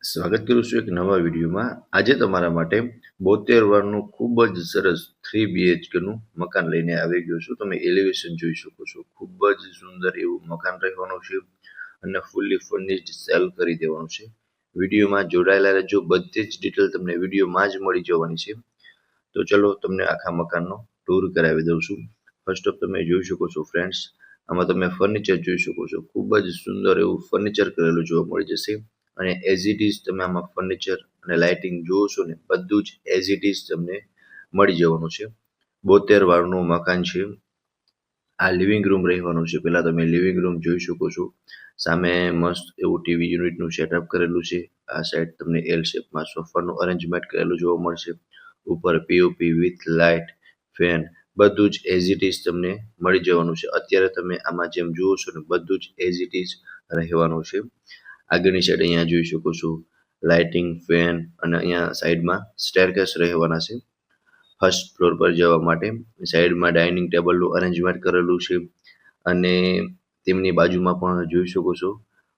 સ્વાગત કરું છું એક નવા વિડીયોમાં. આજે તમારા માટે 72 વારનું ખૂબ જ સરસ 3 BHK નું મકાન લઈને આવી ગયો છું. તમે એલિવેશન જોઈ શકો છો. ખૂબ જ સુંદર એવું મકાન રહેવાનું છે અને ફૂલી ફર્નિશ્ડ સેલ કરી દેવાનું છે. વિડીયોમાં જોડાયેલા રહેજો. બધી જ ડિટેલ તમને વિડીયોમાં જ મળી જવાની છે. તો ચલો તમને આખા મકાનનો ટૂર કરાવી દઉં છું. ફર્સ્ટ ઓફ તમે જોઈ શકો છો ફ્રેન્ડ્સ, આમાં તમે ફર્નિચર જોઈ શકો છો. ખૂબ જ સુંદર એવું ફર્નિચર કરેલું જોવા મળી જશે. અને એઝ ઇટ ઇઝ તમે આમાં ફર્નિચર અને લાઇટિંગ જુઓ છો ને, બધું જ એઝ ઇટ ઇઝ તમને મળી જવાનું છે. 72 વારનું મકાન છે. આ લિવિંગ રૂમ રહેવાનું છે. પહેલા તમે લિવિંગ રૂમ જોઈ શકો છો. સામે મસ્ત એવું ટીવી યુનિટનું સેટઅપ કરેલું છે. આ સાઈડ તમને એલ શેપમાં સોફાનું અરેન્જમેન્ટ કરેલું જોવા મળશે. ઉપર પીઓપી વિથ લાઇટ, ફેન બધું જ એઝ ઇટ ઇઝ તમને મળી જવાનું છે. અત્યારે તમે આમાં જેમ જુઓ છો ને, બધું જ એઝ ઇટ ઇઝ રહેવાનું છે. આગળની સાઈડ અહીંયા જોઈ શકો છો લાઇટિંગ, ફેન અને અહીંયા સાઈડમાં સ્ટેરકેસ રહેવાના છે. ફર્સ્ટ ફ્લોર પર જવા માટે સાઈડમાં ડાઇનિંગ ટેબલનું અરેન્જમેન્ટ કરેલું છે અને તેમની બાજુમાં પણ જોઈ શકો છો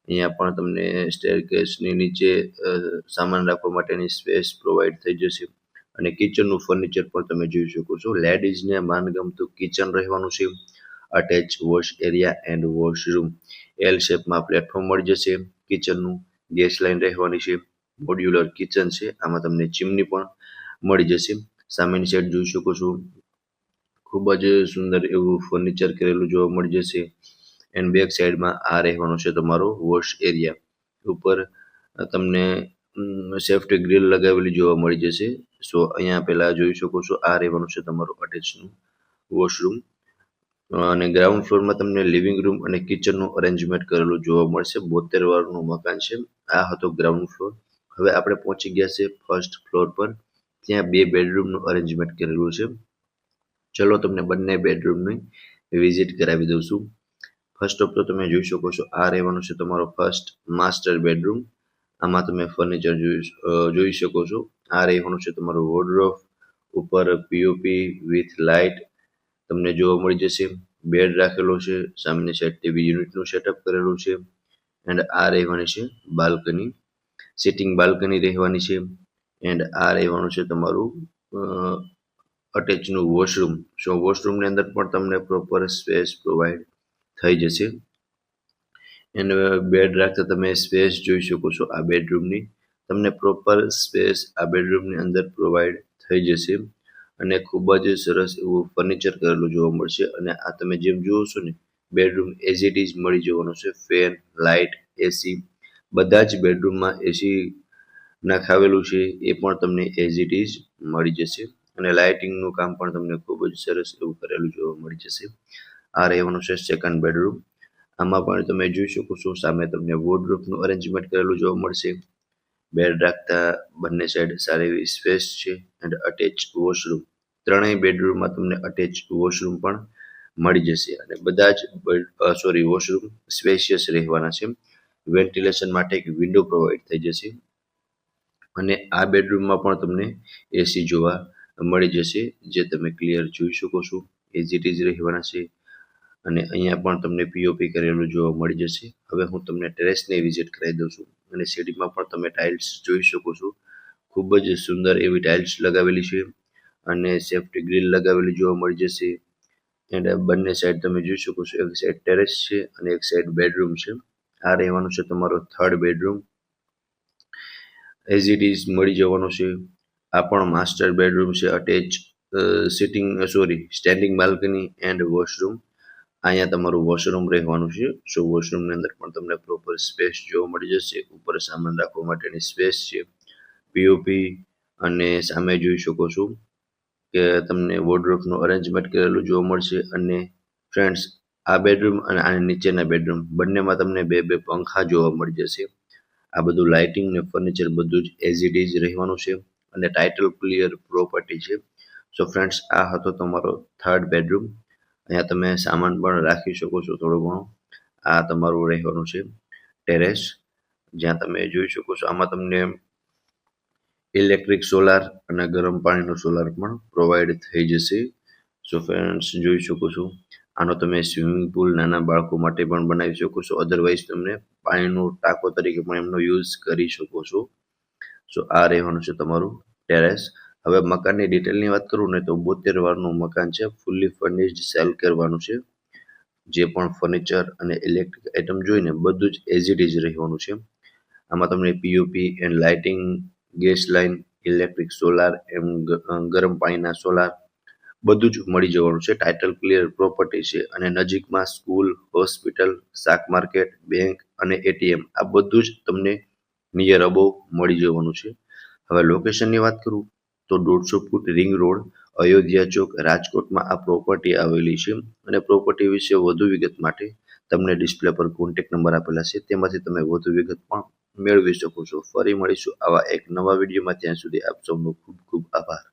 અહીંયા પણ તમને સ્ટેરકેસની નીચે સામાન રાખવા માટેની સ્પેસ પ્રોવાઈડ થઈ જશે. અને કિચનનું ફર્નિચર પણ તમે જોઈ શકો છો. લેડીઝને મનગમતું કિચન રહેવાનું છે. Attach wash area and washroom, L શેપમાં પ્લેટફોર્મ મળી જશે. કિચનનું ગેસ લાઇન રહેવાની છે. મોડ્યુલર કિચન છે. આમાં તમને ચીમની પણ મળી જશે. સામેની સાઈડ જોઈ શકો છો ખૂબ જ સુંદર એવું ફર્નિચર કરેલું જોવા મળી જશે. એન્ડ બેક સાઈડમાં આ રહેવાનો છે તમારો વોશ એરિયા. ઉપર તમને સેફ્ટી ગ્રીલ લગાવેલી જોવા મળી જશે. સો અહીંયા પહેલા જોઈ શકો છો આ રહેવાનું છે તમારું અટેચનું વોશરૂમ. અને ગ્રાઉન્ડ ફ્લોરમાં તમને લિવિંગ રૂમ અને કિચનનું અરેન્જમેન્ટ કરેલું જોવા મળશે. 72 વારનું મકાન છે. આ હતો ગ્રાઉન્ડ ફ્લોર. હવે આપણે પહોંચી ગયા છે ફર્સ્ટ ફ્લોર પર. ત્યાં 2 બેડરૂમનું અરેન્જમેન્ટ કરેલું છે. ચલો તમને બંને બેડરૂમની વિઝિટ કરાવી દઉં છું. ફર્સ્ટ ઓફ તો તમે જોઈ શકો છો આ રહેવાનું છે તમારો ફર્સ્ટ માસ્ટર બેડરૂમ. આમાં તમે ફર્નિચર જોઈ શકો છો. આ રહેવાનું છે તમારું વોર્ડરોબ. ઉપર પીઓપી વિથ લાઇટ તમને જોવા મળી જશે. બેડ રાખેલો છે. સામેની સાઈડ ટીવી યુનિટનું સેટઅપ કરેલું છે. એન્ડ આ રહેવાની છે બાલ્કની, સિટિંગ બાલ્કની રહેવાની છે. એન્ડ આ રહેવાનું છે તમારું અટેચનું વોશરૂમ. સો વોશરૂમની અંદર પણ તમને પ્રોપર સ્પેસ પ્રોવાઈડ થઈ જશે. એન્ડ બેડ રાખતા તમે સ્પેસ જોઈ શકો છો આ બેડરૂમની. તમને પ્રોપર સ્પેસ આ બેડરૂમની અંદર પ્રોવાઈડ થઈ જશે. અને ખૂબ જ સરસ એવું ફર્નિચર કરેલું જોવા મળશે. અને આ તમે જેમ જુઓ છો ને, બેડરૂમ એઝ ઇટ ઇઝ મળી જવાનું છે. ફેન, લાઇટ, એસી બધા જ બેડરૂમમાં એસી નાખાવેલું છે. એ પણ તમને એઝ ઇટ ઇઝ મળી જશે. અને લાઇટિંગનું કામ પણ તમને ખૂબ જ સરસ એવું કરેલું જોવા મળી જશે. આ રહેવાનું છે સેકન્ડ બેડરૂમ. આમાં પણ તમે જોઈ શકો છો સામે તમને વોર્ડરોબનું અરેન્જમેન્ટ કરેલું જોવા મળશે. બેડ રાખતા બંને સાઈડ સારી એવી સ્પેસ છે. And attach washroom. ત્રણેય બેડરૂમમાં તમને અટેચ વોશરૂમ પણ મળી જશે. અને બધા જ વોશરૂમ સ્પેશિયસ રહેવાના છે. વેન્ટિલેશન માટે એક વિન્ડો પ્રોવાઈડ થઈ જશે. અને આ બેડરૂમમાં પણ તમને એસી જોવા મળી જશે, જે તમે ક્લિયર જોઈ શકો છો. એઝ ઇટ ઇઝ રહેવાના છે. અને અહીંયા પણ તમને પીઓપી કરેલું જોવા મળી જશે. હવે હું તમને ટેરેસને વિઝિટ કરાવી દઉં છું. અને સીડીમાં પણ તમે ટાઇલ્સ જોઈ શકો છો. ખૂબ જ સુંદર એવી ટાઇલ્સ લગાવેલી છે. અને સેફ્ટી ગ્રીલ લગાવેલી જોવા મળી જશે. એન્ડ બંને સાઈડ તમે જોઈ શકો છો, એક સાઈડ ટેરેસ છે અને એક સાઈડ બેડરૂમ છે. આ રહેવાનું છે તમારો third bedroom. As it is મળી જવાનું છે. આ પણ માસ્ટર બેડરૂમ છે. Attach standing balcony and washroom. અહીંયા તમારું વોશરૂમ રહેવાનું છે. સો વોશરૂમની અંદર પણ તમને પ્રોપર સ્પેસ જોવા મળી જશે. ઉપર સામાન રાખવા માટેની સ્પેસ છે. પીઓપી અને સામે જોઈ શકો છો કે તમને વોર્ડરોબનું અરેન્જમેન્ટ કરેલું જોવા મળશે. અને ફ્રેન્ડ્સ, આ બેડરૂમ અને આની નીચેના બેડરૂમ બંનેમાં તમને બે બે પંખા જોવા મળી જશે. આ બધું લાઇટિંગ ને ફર્નિચર બધું જ એઝ ઇટ ઇઝ રહેવાનું છે. અને ટાઇટલ ક્લિયર પ્રોપર્ટી છે. સો ફ્રેન્ડ્સ, આ હતો તમારો થર્ડ બેડરૂમ. અહીંયા તમે સામાન પણ રાખી શકો છો થોડો ઘણો. આ તમારું રહેવાનું છે ટેરેસ, જ્યાં તમે જોઈ શકો છો આમાં તમને ઇલેક્ટ્રિક સોલાર અને ગરમ પાણીનો સોલાર પણ પ્રોવાઈડ થઈ જશે. સો ફ્રેન્ડ્સ, જોઈ શકો છો આનો તમે સ્વિમિંગ પુલ નાના બાળકો માટે પણ બનાવી શકો છો. અધરવાઇઝ તમને પાણીનો ટાંકો તરીકે પણ એમનો યુઝ કરી શકો છો. સો આ રહેવાનું છે તમારું ટેરેસ. હવે મકાનની ડિટેલની વાત કરું ને તો 72 વારનું મકાન છે. ફુલ્લી ફર્નિશ્ડ સેલ કરવાનું છે. જે પણ ફર્નિચર અને ઇલેક્ટ્રિક આઇટમ જોઈને બધું જ એઝ ઇટ ઇઝ રહેવાનું છે. આમાં તમને POP and lighting, gas line, electric, solar એમ ગરમ પાણીના સોલાર બધું જ મળી જવાનું છે. ટાઇટલ ક્લિયર પ્રોપર્ટી છે અને નજીકમાં સ્કૂલ, હોસ્પિટલ, શાક માર્કેટ, બેંક અને એટીએમ આ બધું જ તમને નિયર અબાઉ મળી જવાનું છે. હવે લોકેશનની વાત કરું તો 150 ફૂટ રિંગ રોડ, અયોધ્યા ચોક, રાજકોટમાં આ પ્રોપર્ટી આવેલી છે. અને પ્રોપર્ટી વિશે વધુ વિગત માટે તમને ડિસ્પ્લે પર કોન્ટેક્ટ નંબર આપેલા છે, તેમાંથી તમે વધુ વિગત પણ મેળવી શકો છો. ફરી મળીશું આવા એક નવા વિડીયોમાં. ત્યાં સુધી આપ સૌનો ખૂબ ખૂબ આભાર.